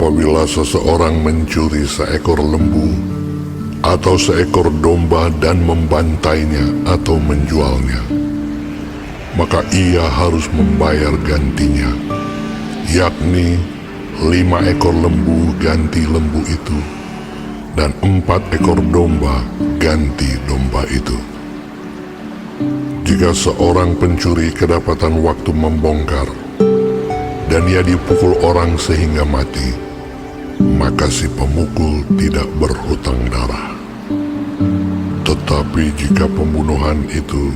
Apabila seseorang mencuri seekor lembu atau seekor domba dan membantainya atau menjualnya, maka ia harus membayar gantinya, yakni 5 ekor lembu ganti lembu itu, dan 4 ekor domba ganti domba itu. Jika seorang pencuri kedapatan waktu membongkar, dan ia dipukul orang sehingga mati, maka si pemukul tidak berhutang darah. Tetapi jika pembunuhan itu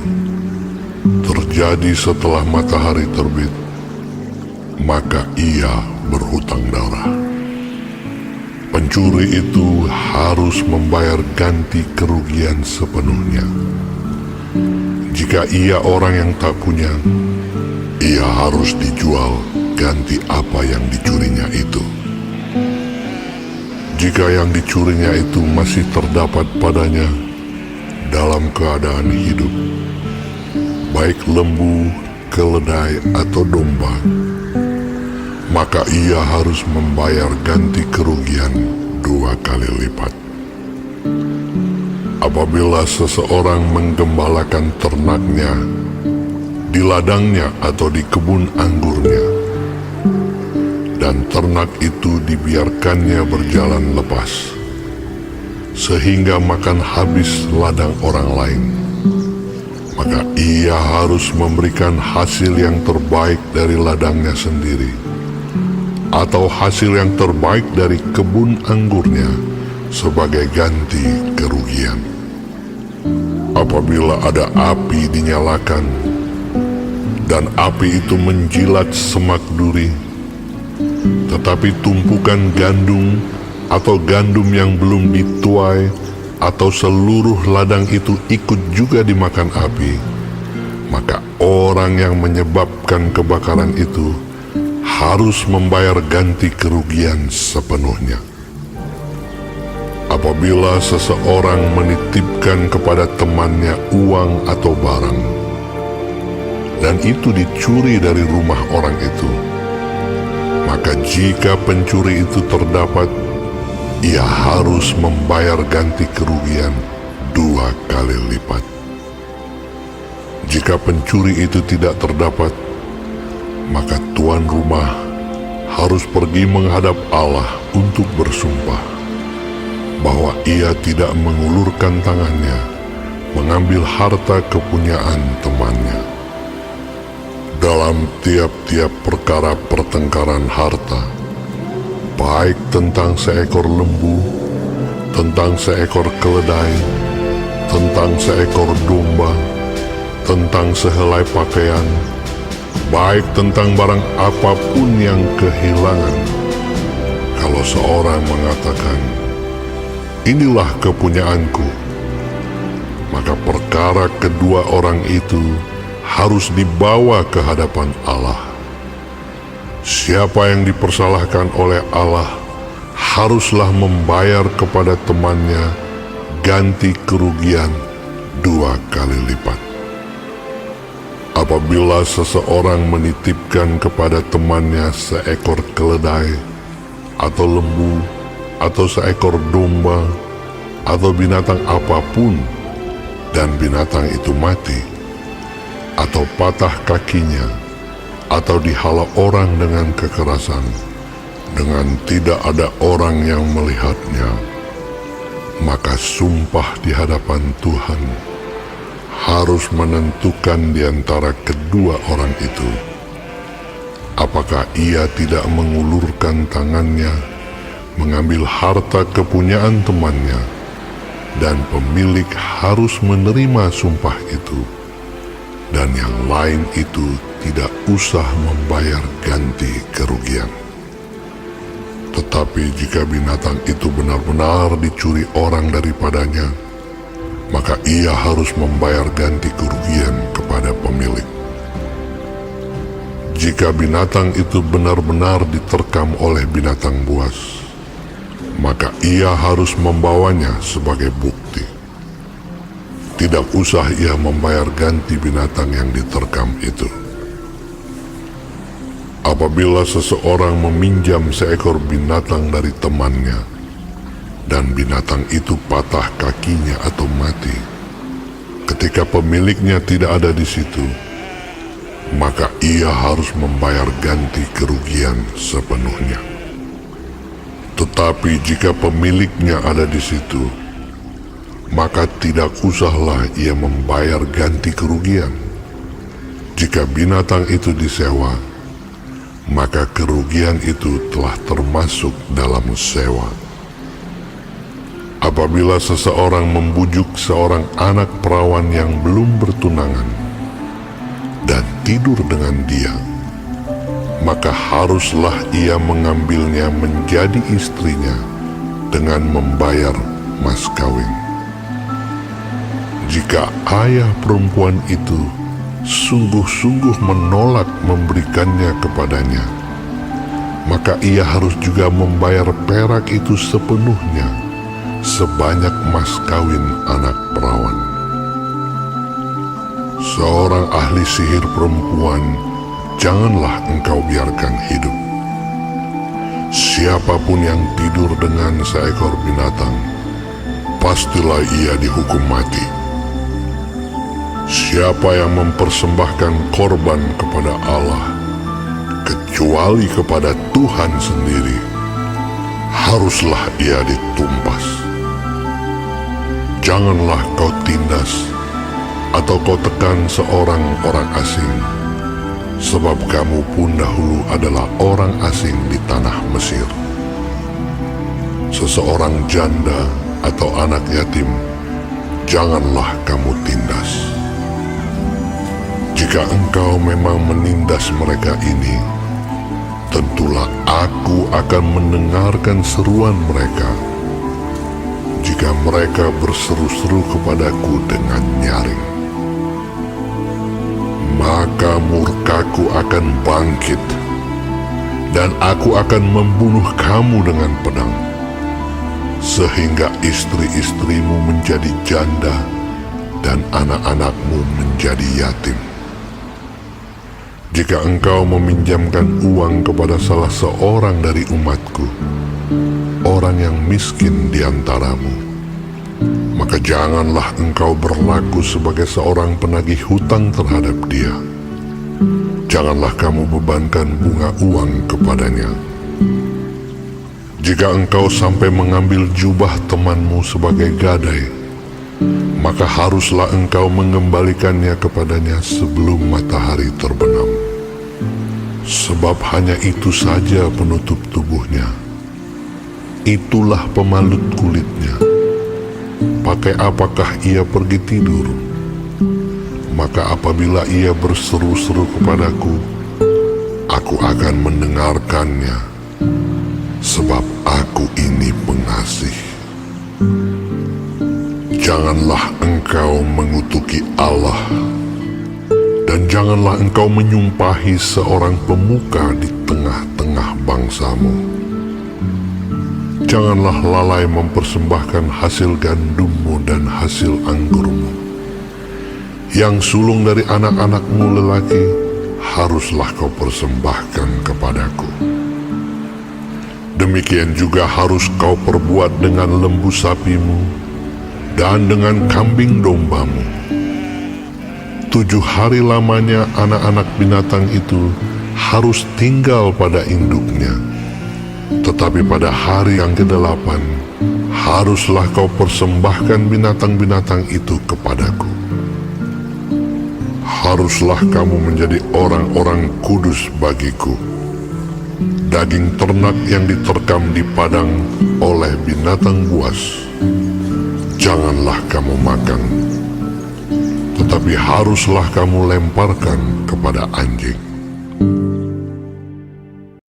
terjadi setelah matahari terbit, maka ia berhutang darah. Pencuri itu harus membayar ganti kerugian sepenuhnya. Jika ia orang yang tak punya, ia harus dijual ganti apa yang dicurinya itu. Jika yang dicurinya itu masih terdapat padanya dalam keadaan hidup, baik lembu, keledai, atau domba, maka ia harus membayar ganti kerugian 2 kali lipat. Apabila seseorang menggembalakan ternaknya di ladangnya atau di kebun anggurnya, dan ternak itu dibiarkannya berjalan lepas, sehingga makan habis ladang orang lain, maka ia harus memberikan hasil yang terbaik dari ladangnya sendiri, atau hasil yang terbaik dari kebun anggurnya sebagai ganti kerugian. Apabila ada api dinyalakan, dan api itu menjilat semak duri, tetapi tumpukan gandum atau gandum yang belum dituai atau seluruh ladang itu ikut juga dimakan api, maka orang yang menyebabkan kebakaran itu harus membayar ganti kerugian sepenuhnya. Apabila seseorang menitipkan kepada temannya uang atau barang, dan itu dicuri dari rumah orang itu, maka jika pencuri itu terdapat, ia harus membayar ganti kerugian 2 kali lipat. Jika pencuri itu tidak terdapat, maka tuan rumah harus pergi menghadap Allah untuk bersumpah bahwa ia tidak mengulurkan tangannya mengambil harta kepunyaan temannya. Dalam tiap-tiap perkara pertengkaran harta, baik tentang seekor lembu, tentang seekor keledai, tentang seekor domba, tentang sehelai pakaian, baik tentang barang apapun yang kehilangan, kalau seorang mengatakan, "Inilah kepunyaanku," maka perkara kedua orang itu harus dibawa ke hadapan Allah. Siapa yang dipersalahkan oleh Allah haruslah membayar kepada temannya ganti kerugian 2 kali lipat. Apabila seseorang menitipkan kepada temannya seekor keledai, atau lembu, atau seekor domba, atau binatang apapun, dan binatang itu mati, atau patah kakinya, atau dihala orang dengan kekerasan, dengan tidak ada orang yang melihatnya, maka sumpah di hadapan Tuhan harus menentukan di antara kedua orang itu, apakah ia tidak mengulurkan tangannya mengambil harta kepunyaan temannya, dan pemilik harus menerima sumpah itu, dan yang lain itu tidak usah membayar ganti kerugian. Tetapi jika binatang itu benar-benar dicuri orang daripadanya, maka ia harus membayar ganti kerugian kepada pemilik. Jika binatang itu benar-benar diterkam oleh binatang buas, maka ia harus membawanya sebagai bukti. Tidak usah ia membayar ganti binatang yang diterkam itu. Apabila seseorang meminjam seekor binatang dari temannya, dan binatang itu patah kakinya atau mati, ketika pemiliknya tidak ada di situ, maka ia harus membayar ganti kerugian sepenuhnya. Tetapi jika pemiliknya ada di situ, maka tidak usahlah ia membayar ganti kerugian. Jika binatang itu disewa, maka kerugian itu telah termasuk dalam sewa. Apabila seseorang membujuk seorang anak perawan yang belum bertunangan dan tidur dengan dia, maka haruslah ia mengambilnya menjadi istrinya dengan membayar mas kawin. Jika ayah perempuan itu sungguh-sungguh menolak memberikannya kepadanya, maka ia harus juga membayar perak itu sepenuhnya, sebanyak mas kawin anak perawan. Seorang ahli sihir perempuan janganlah engkau biarkan hidup. Siapapun yang tidur dengan seekor binatang, pastilah ia dihukum mati. Siapa yang mempersembahkan korban kepada Allah, kecuali kepada Tuhan sendiri, haruslah ia ditumpas. Janganlah kau tindas atau kau tekan seorang orang asing, sebab kamu pun dahulu adalah orang asing di tanah Mesir. Seseorang janda atau anak yatim, janganlah kamu tindas. Jika engkau memang menindas mereka ini, tentulah aku akan mendengarkan seruan mereka jika mereka berseru-seru kepadaku dengan nyaring. Maka murkaku akan bangkit, dan aku akan membunuh kamu dengan pedang, sehingga istri-istrimu menjadi janda dan anak-anakmu menjadi yatim. Jika engkau meminjamkan uang kepada salah seorang dari umatku, orang yang miskin di antaramu, maka janganlah engkau berlaku sebagai seorang penagih hutang terhadap dia. Janganlah kamu bebankan bunga uang kepadanya. Jika engkau sampai mengambil jubah temanmu sebagai gadai, maka haruslah engkau mengembalikannya kepadanya sebelum matahari terbenam. Sebab hanya itu saja penutup tubuhnya, itulah pemalut kulitnya. Pakai apakah ia pergi tidur? Maka apabila ia berseru-seru kepadaku, aku akan mendengarkannya, sebab aku ini pengasih. Janganlah engkau mengutuki Allah, dan janganlah engkau menyumpahi seorang pemuka di tengah-tengah bangsamu. Janganlah lalai mempersembahkan hasil gandummu dan hasil anggurmu. Yang sulung dari anak-anakmu lelaki haruslah kau persembahkan kepadaku. Demikian juga harus kau perbuat dengan lembu sapimu dan dengan kambing dombamu. 7 hari lamanya anak-anak binatang itu harus tinggal pada induknya. Tetapi pada hari yang ke-8 haruslah kau persembahkan binatang-binatang itu kepadaku. Haruslah kamu menjadi orang-orang kudus bagiku. Daging ternak yang diterkam di padang oleh binatang buas, janganlah kamu makan, tetapi haruslah kamu lemparkan kepada anjing.